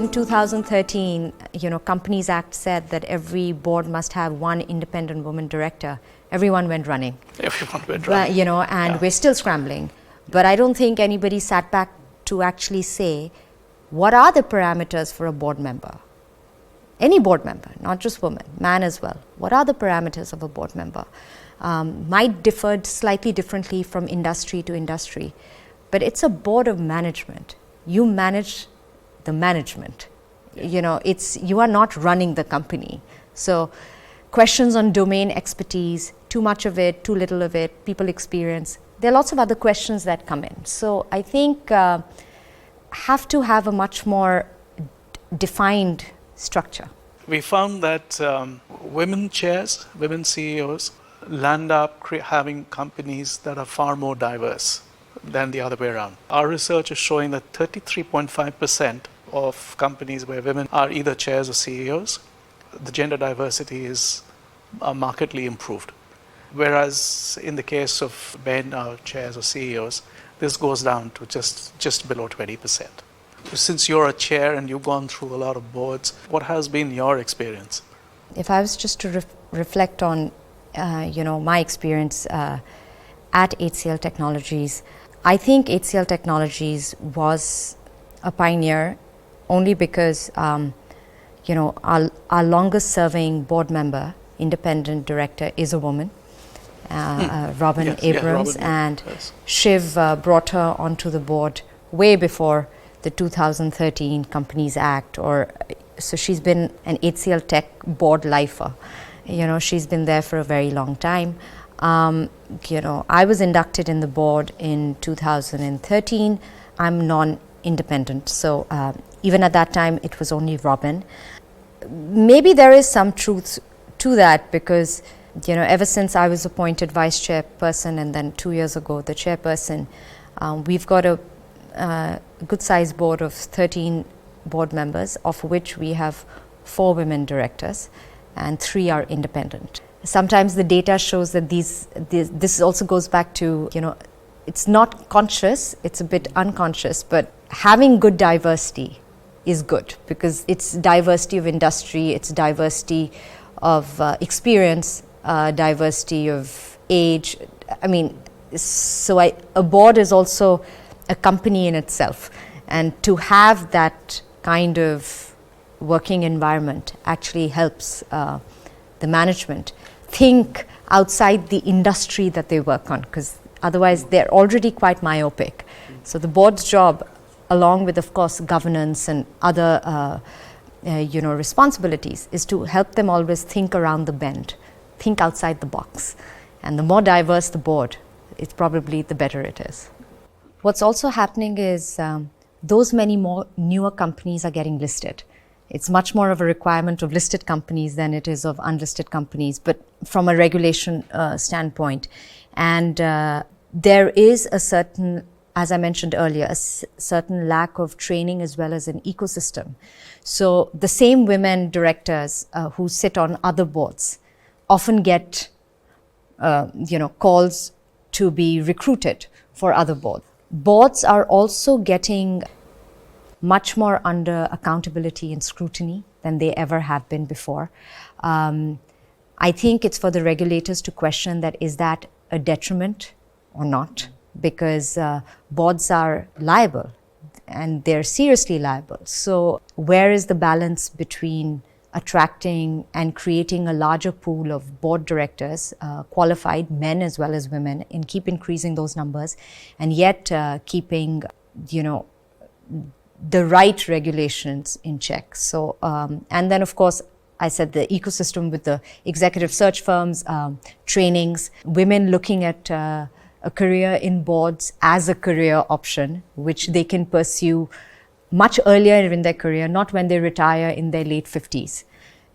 in 2013, Companies Act said that every board must have one independent woman director. Everyone went running. Everyone went running. And we're still scrambling. But I don't think anybody sat back to actually say, what are the parameters for a board member? Any board member, not just women, man as well. What are the parameters of a board member? Might differ slightly differently from industry to industry, but it's a board of management. You manage the management. You are not running the company. So questions on domain expertise, too much of it, too little of it, people experience, there are lots of other questions that come in. So I think have to have a much more defined structure. We found that women chairs, women CEOs land up having companies that are far more diverse than the other way around. Our research is showing that 33.5% of companies where women are either chairs or CEOs, the gender diversity is markedly improved. Whereas in the case of men chairs or CEOs, this goes down to just below 20%. Since you're a chair and you've gone through a lot of boards, what has been your experience? If I was just to reflect on my experience at HCL Technologies, I think HCL Technologies was a pioneer only because our longest serving board member, independent director, is a woman. Robin Abrams, and Shiv brought her onto the board way before the 2013 Companies Act, so she's been an HCL Tech board lifer. She's been there for a very long time. I was inducted in the board in 2013. I'm non-independent, so even at that time it was only Robin. Maybe there is some truth to that because ever since I was appointed vice chairperson and then 2 years ago the chairperson, we've got a good sized board of 13 board members, of which we have 4 women directors and 3 are independent. Sometimes the data shows that this also goes back to, it's not conscious, it's a bit unconscious, but having good diversity is good because it's diversity of industry, it's diversity of experience, diversity of age. A board is also a company in itself, and to have that kind of working environment actually helps the management think outside the industry that they work on, because otherwise they're already quite myopic. So the board's job, along with of course governance and other responsibilities, is to help them always think around the bend, think outside the box. And the more diverse the board, it's probably the better it is. What's also happening is those many more newer companies are getting listed. It's much more of a requirement of listed companies than it is of unlisted companies, but from a regulation standpoint. And there is a certain, as I mentioned earlier, a certain lack of training as well as an ecosystem. So the same women directors who sit on other boards often get calls to be recruited for other boards. Boards are also getting much more under accountability and scrutiny than they ever have been before. I think it's for the regulators to question that, is that a detriment or not? Because boards are liable and they're seriously liable. So where is the balance between attracting and creating a larger pool of board directors, qualified men as well as women, and keep increasing those numbers, and yet keeping, the right regulations in check. So, and then of course, I said the ecosystem with the executive search firms, trainings, women looking at a career in boards as a career option, which they can pursue much earlier in their career, not when they retire in their late 50s.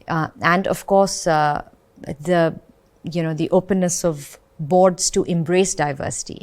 And of course, the openness of boards to embrace diversity.